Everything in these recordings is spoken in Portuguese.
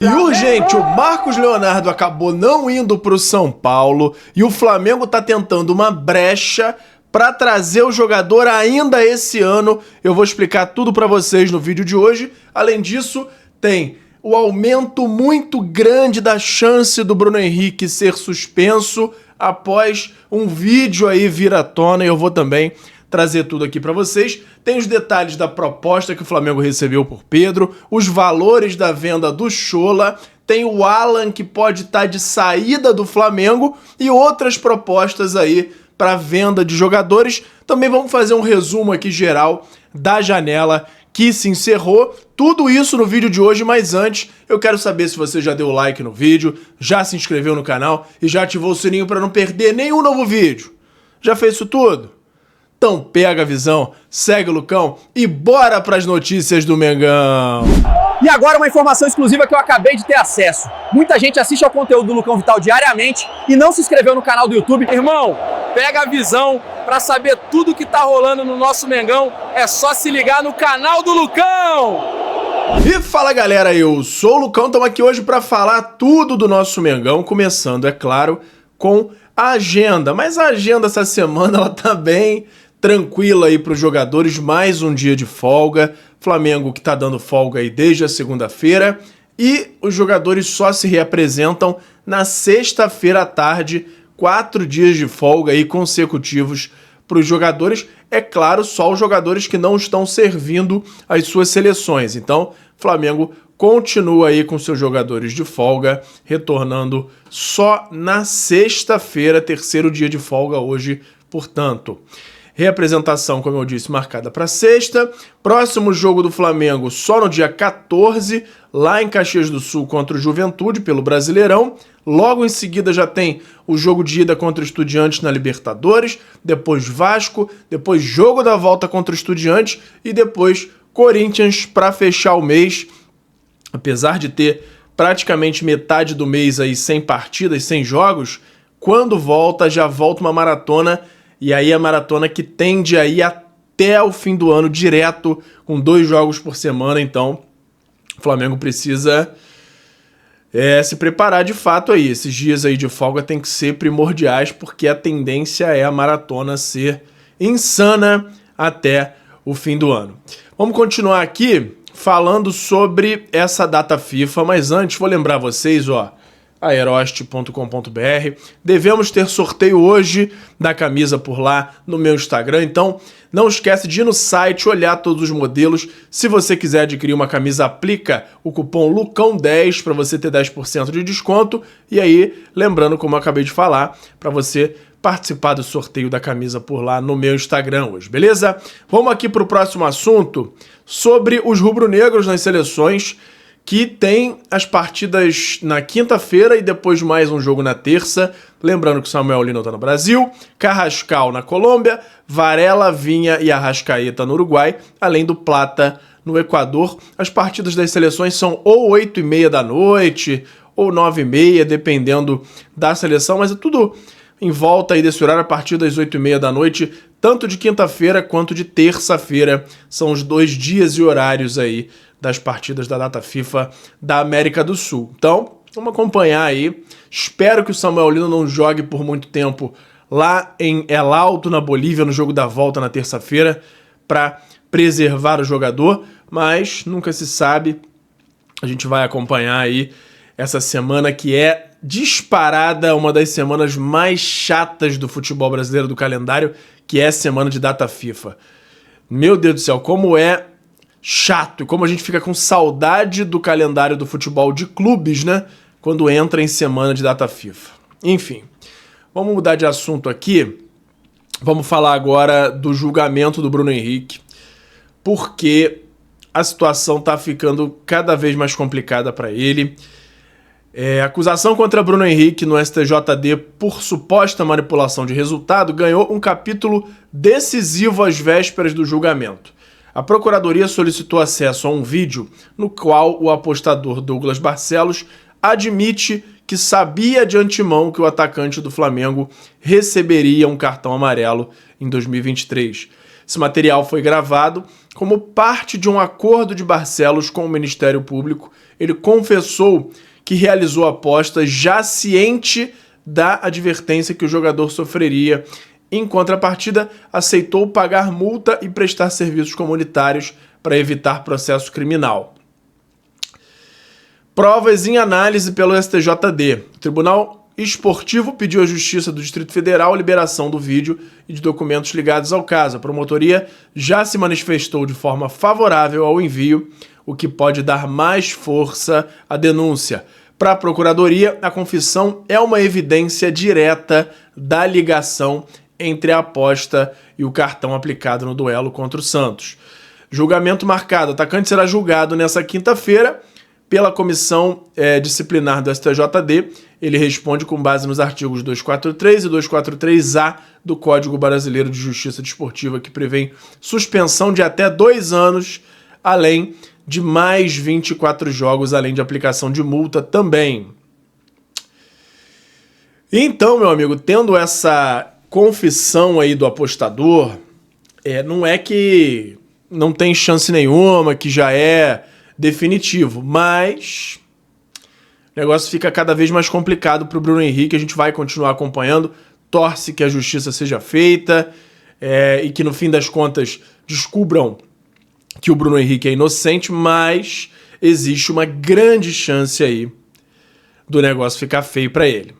E urgente, o Marcos Leonardo acabou não indo para o São Paulo e o Flamengo tá tentando uma brecha para trazer o jogador ainda esse ano. Eu vou explicar tudo para vocês no vídeo de hoje. Além disso, tem o aumento muito grande da chance do Bruno Henrique ser suspenso após um vídeo aí vir à tona, e eu vou também trazer tudo aqui para vocês. Tem os detalhes da proposta que o Flamengo recebeu por Pedro, os valores da venda do Chola, tem o Alan que pode estar de saída do Flamengo e outras propostas aí para venda de jogadores. Também vamos fazer um resumo aqui geral da janela que se encerrou. Tudo isso no vídeo de hoje, mas antes eu quero saber se você já deu like no vídeo, já se inscreveu no canal e já ativou o sininho para não perder nenhum novo vídeo. Já fez isso tudo? Então pega a visão, segue o Lucão e bora pras notícias do Mengão. E agora uma informação exclusiva que eu acabei de ter acesso. Muita gente assiste ao conteúdo do Lucão Vital diariamente e não se inscreveu no canal do YouTube. Irmão, pega a visão para saber tudo que tá rolando no nosso Mengão. É só se ligar no canal do Lucão. E fala galera, eu sou o Lucão, estamos aqui hoje para falar tudo do nosso Mengão, começando, é claro, com a agenda. Mas a agenda essa semana ela tá bem tranquila aí para os jogadores, mais um dia de folga. Flamengo que tá dando folga aí desde a segunda-feira e os jogadores só se reapresentam na sexta-feira à tarde, 4 dias de folga aí consecutivos para os jogadores. É claro, só os jogadores que não estão servindo as suas seleções. Então, Flamengo continua aí com seus jogadores de folga, retornando só na sexta-feira, terceiro dia de folga hoje, portanto. Reapresentação, como eu disse, marcada para sexta. Próximo jogo do Flamengo só no dia 14, lá em Caxias do Sul contra o Juventude, pelo Brasileirão. Logo em seguida já tem o jogo de ida contra o Estudiantes na Libertadores, depois Vasco, depois jogo da volta contra o Estudiantes e depois Corinthians para fechar o mês. Apesar de ter praticamente metade do mês aí sem partidas, sem jogos, quando volta, já volta uma maratona. E aí a maratona que tende a ir até o fim do ano direto, com 2 jogos por semana. Então, o Flamengo precisa se preparar de fato aí. Esses dias aí de folga tem que ser primordiais, porque a tendência é a maratona ser insana até o fim do ano. Vamos continuar aqui falando sobre essa data FIFA, mas antes vou lembrar vocês, ó, aeroste.com.br. Devemos ter sorteio hoje da camisa por lá no meu Instagram, então não esquece de ir no site, olhar todos os modelos. Se você quiser adquirir uma camisa, aplica o cupom LUCÃO10 para você ter 10% de desconto. E aí, lembrando, como eu acabei de falar, para você participar do sorteio da camisa por lá no meu Instagram hoje, beleza? Vamos aqui para o próximo assunto, sobre os rubro-negros nas seleções, que tem as partidas na quinta-feira e depois mais um jogo na terça. Lembrando que o Samuel Lino tá no Brasil, Carrascal na Colômbia, Varela, Vinha e Arrascaeta no Uruguai, além do Plata no Equador. As partidas das seleções são ou 8h30 da noite ou 9h30, dependendo da seleção, mas é tudo em volta aí desse horário, a partir das 8h30 da noite, tanto de quinta-feira quanto de terça-feira. São os 2 dias e horários aí das partidas da data FIFA da América do Sul. Então, vamos acompanhar aí. Espero que o Samuel Lino não jogue por muito tempo lá em El Alto, na Bolívia, no jogo da volta na terça-feira, para preservar o jogador, mas nunca se sabe. A gente vai acompanhar aí essa semana, que é disparada uma das semanas mais chatas do futebol brasileiro, do calendário, que é a semana de data FIFA. Meu Deus do céu, como é chato, e como a gente fica com saudade do calendário do futebol de clubes, né? Quando entra em semana de data FIFA. Enfim, vamos mudar de assunto aqui. Vamos falar agora do julgamento do Bruno Henrique, porque a situação tá ficando cada vez mais complicada para ele. Acusação contra Bruno Henrique no STJD por suposta manipulação de resultado ganhou um capítulo decisivo às vésperas do julgamento. A Procuradoria solicitou acesso a um vídeo no qual o apostador Douglas Barcelos admite que sabia de antemão que o atacante do Flamengo receberia um cartão amarelo em 2023. Esse material foi gravado como parte de um acordo de Barcelos com o Ministério Público. Ele confessou que realizou a aposta já ciente da advertência que o jogador sofreria. Em contrapartida, aceitou pagar multa e prestar serviços comunitários para evitar processo criminal. Provas em análise pelo STJD. O Tribunal Esportivo pediu à Justiça do Distrito Federal a liberação do vídeo e de documentos ligados ao caso. A promotoria já se manifestou de forma favorável ao envio, o que pode dar mais força à denúncia. Para a Procuradoria, a confissão é uma evidência direta da ligação entre a aposta e o cartão aplicado no duelo contra o Santos. Julgamento marcado. O atacante será julgado nessa quinta-feira pela Comissão Disciplinar do STJD. Ele responde com base nos artigos 243 e 243-A do Código Brasileiro de Justiça Desportiva, que prevêem suspensão de até 2 anos, além de mais 24 jogos, além de aplicação de multa também. Então, meu amigo, tendo essa confissão aí do apostador, não é que não tem chance nenhuma, que já é definitivo, mas o negócio fica cada vez mais complicado para o Bruno Henrique. A gente vai continuar acompanhando, torce que a justiça seja feita e que no fim das contas descubram que o Bruno Henrique é inocente, mas existe uma grande chance aí do negócio ficar feio para ele.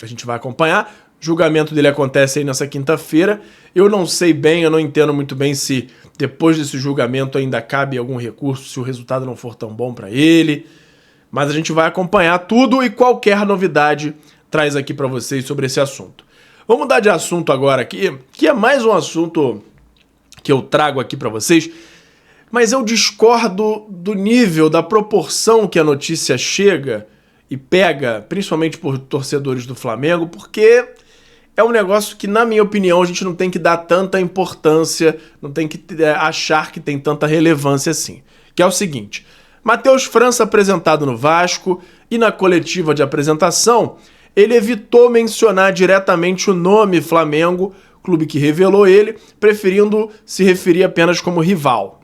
A gente vai acompanhar. O julgamento dele acontece aí nessa quinta-feira. Eu não sei bem, eu não entendo muito bem se depois desse julgamento ainda cabe algum recurso, se o resultado não for tão bom para ele. Mas a gente vai acompanhar tudo e qualquer novidade traz aqui para vocês sobre esse assunto. Vamos mudar de assunto agora aqui, que é mais um assunto que eu trago aqui para vocês, mas eu discordo do nível, da proporção que a notícia chega e pega, principalmente por torcedores do Flamengo, porque é um negócio que, na minha opinião, a gente não tem que dar tanta importância, não tem que achar que tem tanta relevância assim. Que é o seguinte: Matheus França, apresentado no Vasco, e na coletiva de apresentação, ele evitou mencionar diretamente o nome Flamengo, clube que revelou ele, preferindo se referir apenas como rival.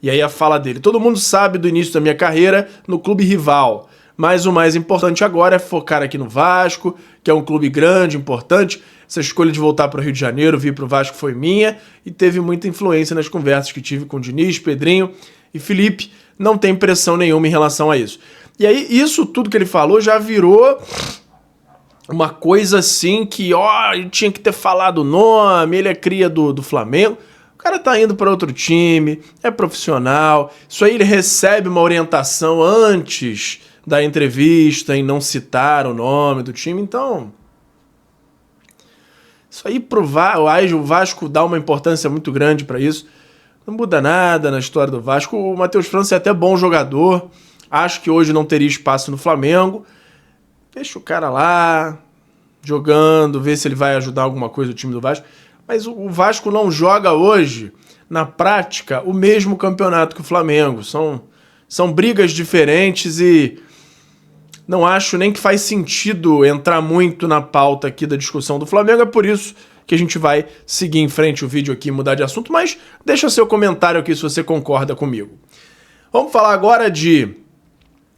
E aí a fala dele: todo mundo sabe do início da minha carreira no clube rival, mas o mais importante agora é focar aqui no Vasco, que é um clube grande, importante. Essa escolha de voltar para o Rio de Janeiro, vir para o Vasco, foi minha e teve muita influência nas conversas que tive com o Diniz, Pedrinho e Felipe. Não tem pressão nenhuma em relação a isso. E aí, isso tudo que ele falou já virou uma coisa assim que, ele tinha que ter falado o nome, ele é cria do Flamengo. O cara tá indo para outro time, é profissional. Isso aí ele recebe uma orientação antes da entrevista em não citar o nome do time. Então, isso aí o Vasco dá uma importância muito grande para isso. Não muda nada na história do Vasco. O Matheus França é até bom jogador. Acho que hoje não teria espaço no Flamengo. Deixa o cara lá, jogando, ver se ele vai ajudar alguma coisa o time do Vasco. Mas o Vasco não joga hoje, na prática, o mesmo campeonato que o Flamengo. São brigas diferentes e não acho nem que faz sentido entrar muito na pauta aqui da discussão do Flamengo. É por isso que a gente vai seguir em frente o vídeo aqui e mudar de assunto, mas deixa seu comentário aqui se você concorda comigo. Vamos falar agora de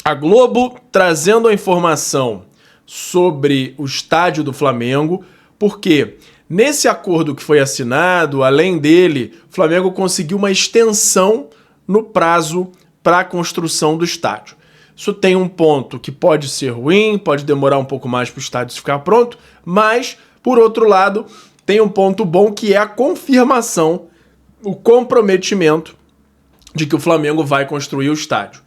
a Globo trazendo a informação sobre o estádio do Flamengo, porque nesse acordo que foi assinado, além dele, o Flamengo conseguiu uma extensão no prazo para a construção do estádio. Isso tem um ponto que pode ser ruim, pode demorar um pouco mais para o estádio ficar pronto, mas, por outro lado, tem um ponto bom que é a confirmação, o comprometimento de que o Flamengo vai construir o estádio.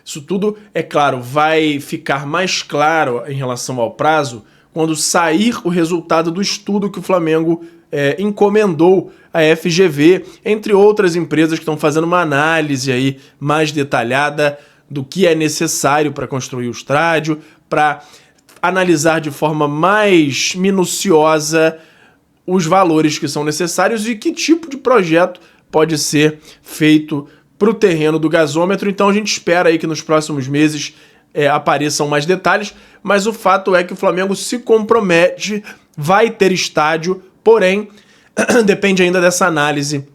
Isso tudo, é claro, vai ficar mais claro em relação ao prazo quando sair o resultado do estudo que o Flamengo encomendou à FGV, entre outras empresas que estão fazendo uma análise aí mais detalhada do que é necessário para construir o estádio, para analisar de forma mais minuciosa os valores que são necessários e que tipo de projeto pode ser feito para o terreno do gasômetro. Então a gente espera aí que nos próximos meses apareçam mais detalhes, mas o fato é que o Flamengo se compromete, vai ter estádio, porém depende ainda dessa análise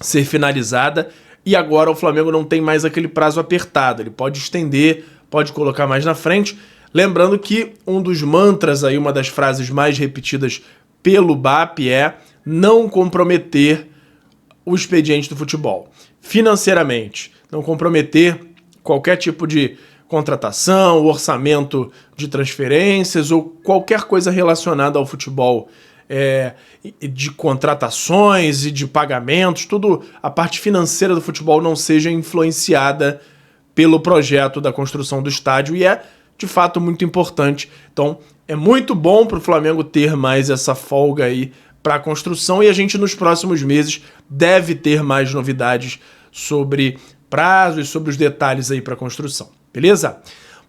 ser finalizada, e agora o Flamengo não tem mais aquele prazo apertado, ele pode estender, pode colocar mais na frente. Lembrando que um dos mantras aí, uma das frases mais repetidas pelo BAP é não comprometer o expediente do futebol. Financeiramente, não comprometer qualquer tipo de contratação, orçamento de transferências ou qualquer coisa relacionada ao futebol, de contratações e de pagamentos, tudo, a parte financeira do futebol não seja influenciada pelo projeto da construção do estádio, e é de fato muito importante. Então é muito bom para o Flamengo ter mais essa folga aí para a construção, e a gente nos próximos meses deve ter mais novidades sobre prazo e sobre os detalhes aí para a construção, beleza?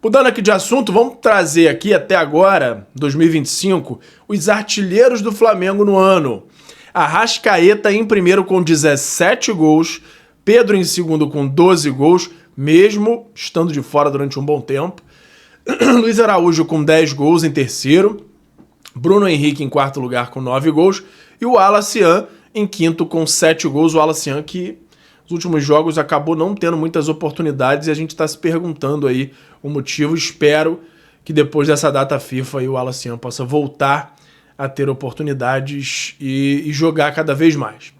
Mudando aqui de assunto, vamos trazer aqui até agora, 2025, os artilheiros do Flamengo no ano. Arrascaeta em primeiro com 17 gols, Pedro em segundo com 12 gols, mesmo estando de fora durante um bom tempo. Luiz Araújo com 10 gols em terceiro, Bruno Henrique em quarto lugar com 9 gols e o Wallace em quinto com 7 gols. O Wallace que nos últimos jogos acabou não tendo muitas oportunidades e a gente está se perguntando aí o motivo. Espero que depois dessa data FIFA aí o Wallace possa voltar a ter oportunidades e jogar cada vez mais.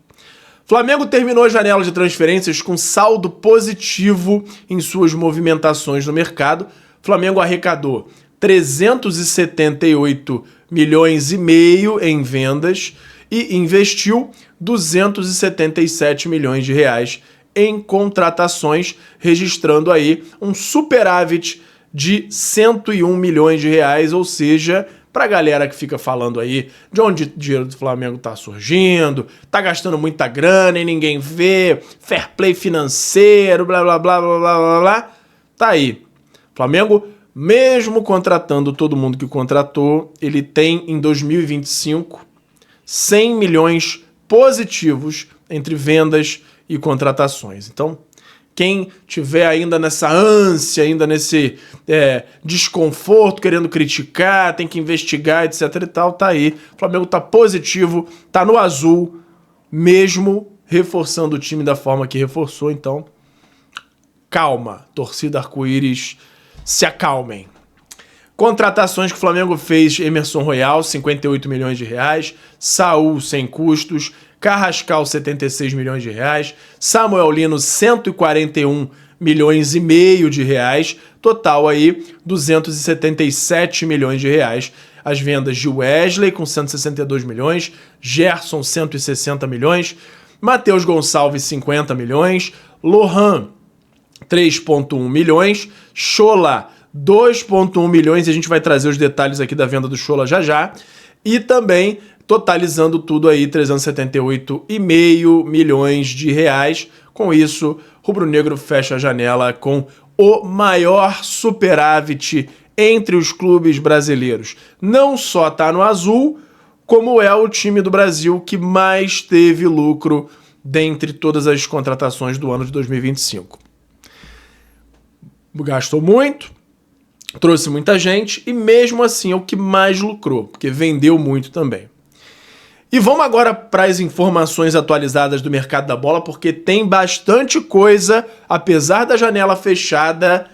Flamengo terminou a janela de transferências com saldo positivo em suas movimentações no mercado. Flamengo arrecadou 378 milhões e meio em vendas e investiu 277 milhões de reais em contratações, registrando aí um superávit de 101 milhões de reais, ou seja, pra galera que fica falando aí de onde o dinheiro do Flamengo tá surgindo, tá gastando muita grana e ninguém vê, fair play financeiro, blá blá blá blá blá blá, blá, tá aí. Flamengo, mesmo contratando todo mundo que contratou, ele tem em 2025 100 milhões positivos entre vendas e contratações. Então, quem tiver ainda nessa ânsia, ainda nesse desconforto, querendo criticar, tem que investigar, etc e tal, tá aí. O Flamengo tá positivo, tá no azul, mesmo reforçando o time da forma que reforçou. Então, calma, torcida arco-íris, se acalmem. Contratações que o Flamengo fez: Emerson Royal, 58 milhões de reais, Saul, sem custos, Carrascal, 76 milhões de reais, Samuel Lino, 141 milhões e meio de reais, total aí 277 milhões de reais. As vendas de Wesley com 162 milhões, Gerson 160 milhões, Matheus Gonçalves 50 milhões, Lohan 3,1 milhões, Chola 2,1 milhões, e a gente vai trazer os detalhes aqui da venda do Chola já já, e também totalizando tudo aí 378,5 milhões de reais. Com isso, Rubro Negro fecha a janela com o maior superávit entre os clubes brasileiros. Não só tá no azul, como é o time do Brasil que mais teve lucro dentre todas as contratações do ano de 2025. Gastou muito, trouxe muita gente e mesmo assim é o que mais lucrou, porque vendeu muito também. E vamos agora para as informações atualizadas do mercado da bola, porque tem bastante coisa, apesar da janela fechada,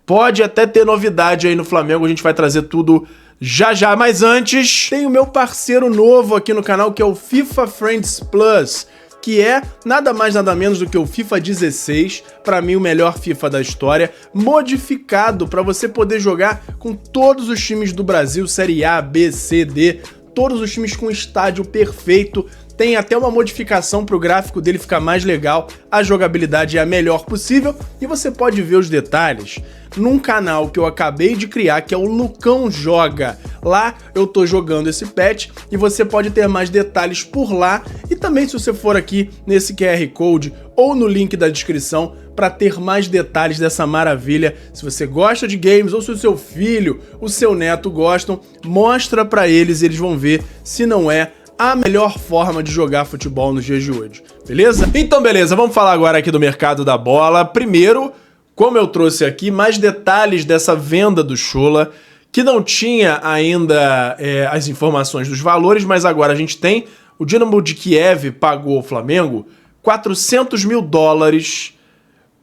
pode até ter novidade aí no Flamengo, a gente vai trazer tudo já já, mas antes tem o meu parceiro novo aqui no canal, que é o FIFA Friends Plus, que é nada mais nada menos do que o FIFA 16, para mim o melhor FIFA da história, modificado para você poder jogar com todos os times do Brasil, Série A, B, C, D, todos os times com estádio perfeito. Tem até uma modificação para o gráfico dele ficar mais legal, a jogabilidade é a melhor possível e você pode ver os detalhes num canal que eu acabei de criar, que é o Lucão Joga. Lá eu tô jogando esse patch e você pode ter mais detalhes por lá, e também se você for aqui nesse QR Code ou no link da descrição para ter mais detalhes dessa maravilha. Se você gosta de games ou se o seu filho, o seu neto gostam, mostra para eles e eles vão ver se não é a melhor forma de jogar futebol nos dias de hoje, beleza? Então beleza, vamos falar agora aqui do mercado da bola. Primeiro, como eu trouxe aqui, mais detalhes dessa venda do Chola, que não tinha ainda as informações dos valores, mas agora a gente tem. O Dinamo de Kiev pagou ao Flamengo $400 mil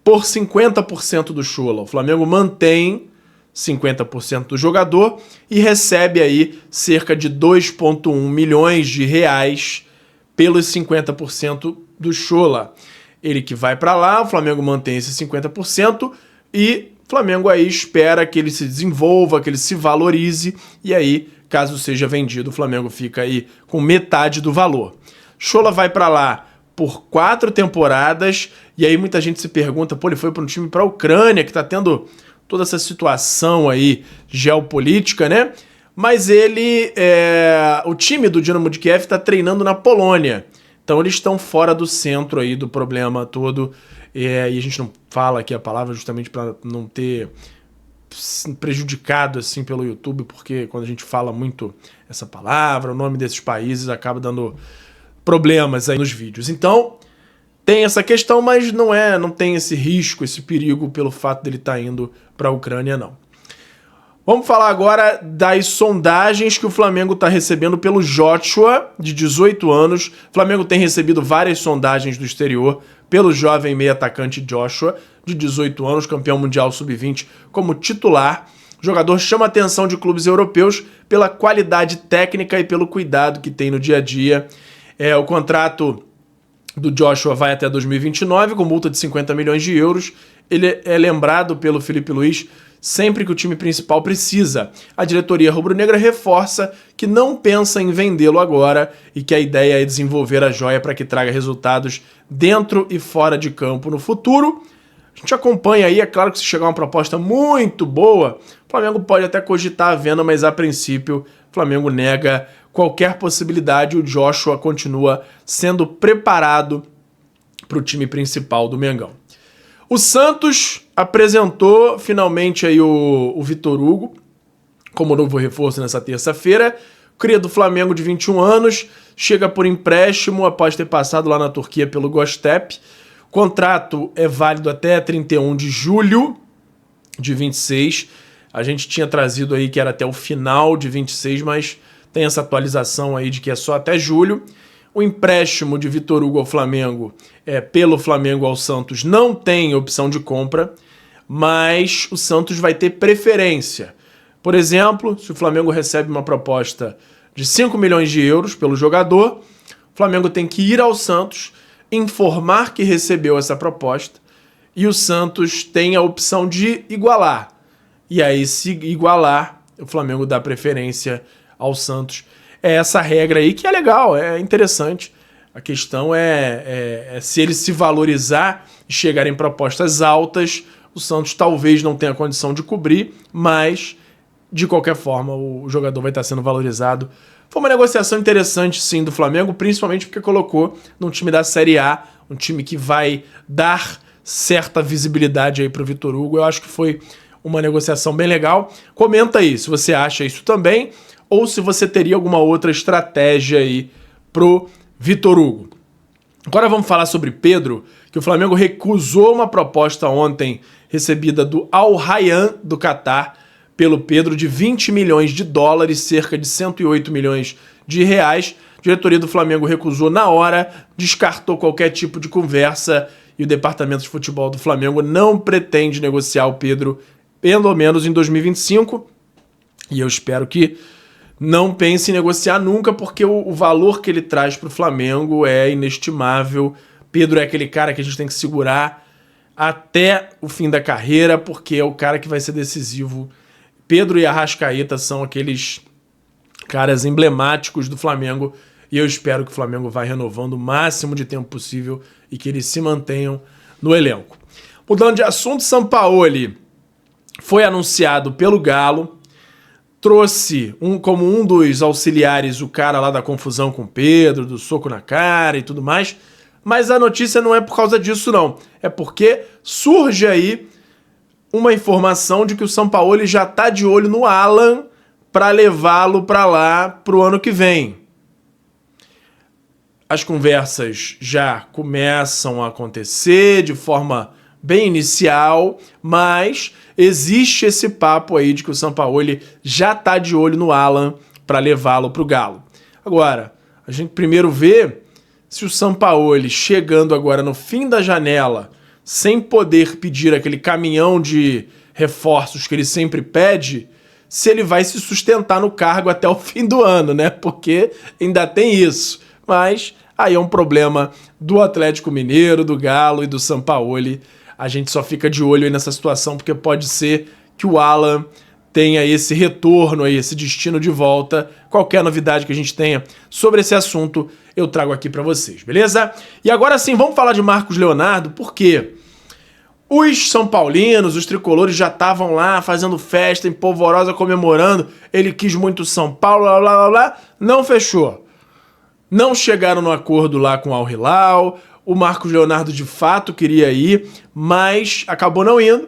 por 50% do Shola. O Flamengo mantém 50% do jogador e recebe aí cerca de 2,1 milhões de reais pelos 50% do Shola. Ele que vai para lá, o Flamengo mantém esse 50% e o Flamengo aí espera que ele se desenvolva, que ele se valorize e aí, caso seja vendido, o Flamengo fica aí com metade do valor. Shola vai para lá por 4 temporadas e aí muita gente se pergunta, pô, ele foi para um time para a Ucrânia, que tá tendo toda essa situação aí geopolítica, né? Mas o time do Dinamo de Kiev está treinando na Polônia. Então eles estão fora do centro aí do problema todo. E a gente não fala aqui a palavra justamente para não ter prejudicado assim pelo YouTube, porque quando a gente fala muito essa palavra, o nome desses países acaba dando problemas aí nos vídeos. Então tem essa questão, mas não tem esse risco, esse perigo pelo fato dele estar indo para a Ucrânia, não. Vamos falar agora das sondagens que o Flamengo está recebendo pelo Joshua, de 18 anos. O Flamengo tem recebido várias sondagens do exterior pelo jovem meio atacante Joshua, de 18 anos, campeão mundial sub-20 como titular. O jogador chama a atenção de clubes europeus pela qualidade técnica e pelo cuidado que tem no dia a dia. O contrato do Joshua vai até 2029, com multa de 50 milhões de euros. Ele é lembrado pelo Felipe Luiz sempre que o time principal precisa. A diretoria rubro-negra reforça que não pensa em vendê-lo agora e que a ideia é desenvolver a joia para que traga resultados dentro e fora de campo no futuro. A gente acompanha aí, é claro que se chegar uma proposta muito boa, o Flamengo pode até cogitar a venda, mas a princípio o Flamengo nega qualquer possibilidade. O Joshua continua sendo preparado para o time principal do Mengão. O Santos apresentou finalmente aí o Vitor Hugo como novo reforço nessa terça-feira. Cria do Flamengo de 21 anos, chega por empréstimo após ter passado lá na Turquia pelo Göztepe. O contrato é válido até 31 de julho de 26. A gente tinha trazido aí que era até o final de 26, mas tem essa atualização aí de que é só até julho. O empréstimo de Vitor Hugo ao Flamengo, pelo Flamengo ao Santos, não tem opção de compra, mas o Santos vai ter preferência. Por exemplo, se o Flamengo recebe uma proposta de 5 milhões de euros pelo jogador, o Flamengo tem que ir ao Santos, informar que recebeu essa proposta e o Santos tem a opção de igualar. E aí, se igualar, o Flamengo dá preferência ao Santos. É essa regra aí que é legal, é interessante. A questão é se ele se valorizar e chegar em propostas altas, o Santos talvez não tenha condição de cobrir, mas de qualquer forma o jogador vai estar sendo valorizado. Foi uma negociação interessante sim do Flamengo, principalmente porque colocou num time da Série A, um time que vai dar certa visibilidade aí para o Vitor Hugo. Eu acho que foi uma negociação bem legal. Comenta aí se você acha isso também, ou se você teria alguma outra estratégia aí pro Vitor Hugo. Agora vamos falar sobre Pedro, que o Flamengo recusou uma proposta ontem recebida do Al Rayyan do Catar pelo Pedro de 20 milhões de dólares, cerca de 108 milhões de reais. A diretoria do Flamengo recusou na hora, descartou qualquer tipo de conversa e o departamento de futebol do Flamengo não pretende negociar o Pedro, pelo menos em 2025. E eu espero que não pense em negociar nunca, porque o valor que ele traz para o Flamengo é inestimável. Pedro é aquele cara que a gente tem que segurar até o fim da carreira, porque é o cara que vai ser decisivo. Pedro e Arrascaeta são aqueles caras emblemáticos do Flamengo e eu espero que o Flamengo vá renovando o máximo de tempo possível e que eles se mantenham no elenco. Mudando de assunto, Sampaoli foi anunciado pelo Galo, trouxe como um dos auxiliares o cara lá da confusão com o Pedro, do soco na cara e tudo mais, mas a notícia não é por causa disso não, é porque surge aí uma informação de que o Sampaoli já tá de olho no Alan para levá-lo para lá pro ano que vem. As conversas já começam a acontecer de forma bem inicial, mas existe esse papo aí de que o Sampaoli já tá de olho no Alan para levá-lo pro Galo. Agora, a gente primeiro vê se o Sampaoli, chegando agora no fim da janela, sem poder pedir aquele caminhão de reforços que ele sempre pede, se ele vai se sustentar no cargo até o fim do ano, né? Porque ainda tem isso. Mas aí é um problema do Atlético Mineiro, do Galo e do Sampaoli. A gente só fica de olho aí nessa situação, porque pode ser que o Alan tenha esse retorno aí, esse destino de volta. Qualquer novidade que a gente tenha sobre esse assunto, eu trago aqui pra vocês, beleza? E agora sim, vamos falar de Marcos Leonardo, porque os São Paulinos, os tricolores já estavam lá fazendo festa em polvorosa, comemorando. Ele quis muito São Paulo, blá, blá, blá, blá. Não fechou. Não chegaram no acordo lá com o Al Hilal. O Marcos Leonardo de fato queria ir, mas acabou não indo.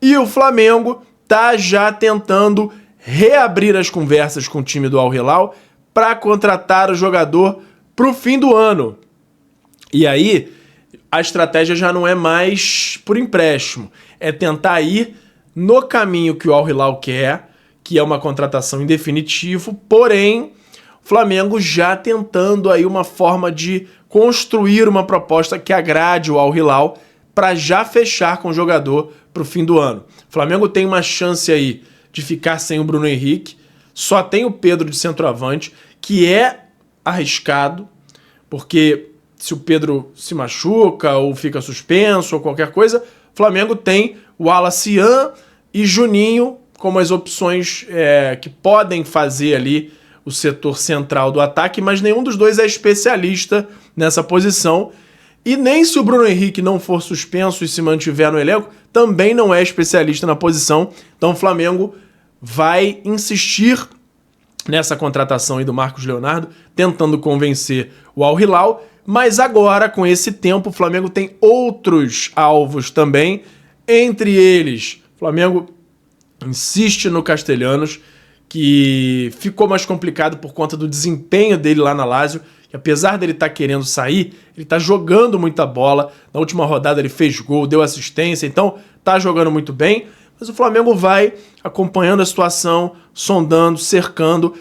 E o Flamengo tá já tentando reabrir as conversas com o time do Al Hilal para contratar o jogador pro fim do ano. E aí, a estratégia já não é mais por empréstimo, é tentar ir no caminho que o Al Hilal quer, que é uma contratação em definitivo, porém, o Flamengo já tentando aí uma forma de construir uma proposta que agrade o Al Hilal para já fechar com o jogador para o fim do ano. O Flamengo tem uma chance aí de ficar sem o Bruno Henrique, só tem o Pedro de centroavante, que é arriscado, porque se o Pedro se machuca ou fica suspenso ou qualquer coisa, o Flamengo tem o Alacian e Juninho como as opções que podem fazer ali o setor central do ataque, mas nenhum dos dois é especialista nessa posição. E nem se o Bruno Henrique não for suspenso e se mantiver no elenco, também não é especialista na posição. Então o Flamengo vai insistir nessa contratação aí do Marcos Leonardo, tentando convencer o Al Hilal. Mas agora, com esse tempo, o Flamengo tem outros alvos também. Entre eles, o Flamengo insiste no Castelhanos, que ficou mais complicado por conta do desempenho dele lá na Lazio, que apesar dele estar querendo sair, ele está jogando muita bola. Na última rodada ele fez gol, deu assistência, então está jogando muito bem. Mas o Flamengo vai acompanhando a situação, sondando, cercando.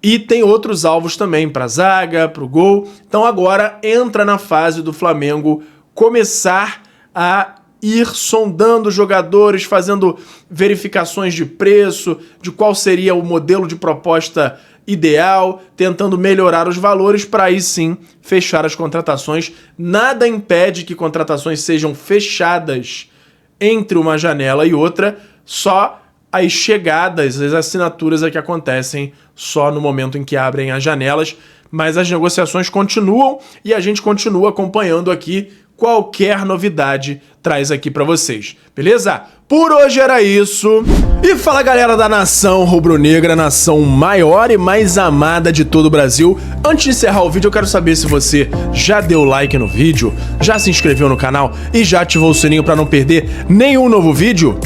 E tem outros alvos também, para a zaga, para o gol. Então agora entra na fase do Flamengo começar a ir sondando jogadores, fazendo verificações de preço, de qual seria o modelo de proposta ideal, tentando melhorar os valores para aí sim fechar as contratações. Nada impede que contratações sejam fechadas entre uma janela e outra, só as chegadas, as assinaturas é que acontecem só no momento em que abrem as janelas, mas as negociações continuam e a gente continua acompanhando aqui. Qualquer novidade traz aqui pra vocês, beleza? Por hoje era isso. E fala, galera da nação rubro-negra, nação maior e mais amada de todo o Brasil. Antes de encerrar o vídeo, eu quero saber se você já deu like no vídeo, já se inscreveu no canal e já ativou o sininho pra não perder nenhum novo vídeo.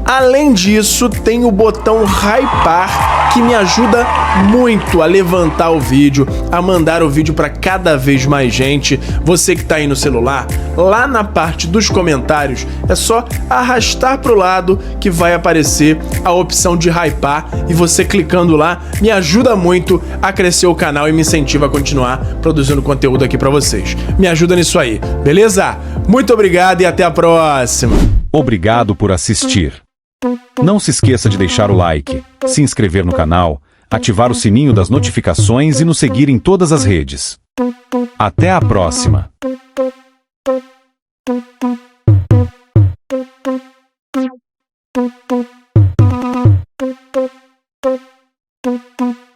Além disso, tem o botão hypar, que me ajuda muito a levantar o vídeo, a mandar o vídeo para cada vez mais gente. Você que tá aí no celular, lá na parte dos comentários, é só arrastar pro lado que vai aparecer a opção de hypar, e você clicando lá me ajuda muito a crescer o canal e me incentiva a continuar produzindo conteúdo aqui para vocês. Me ajuda nisso aí, beleza? Muito obrigado e até a próxima. Obrigado por assistir. Não se esqueça de deixar o like, se inscrever no canal, ativar o sininho das notificações e nos seguir em todas as redes. Até a próxima! Thank you.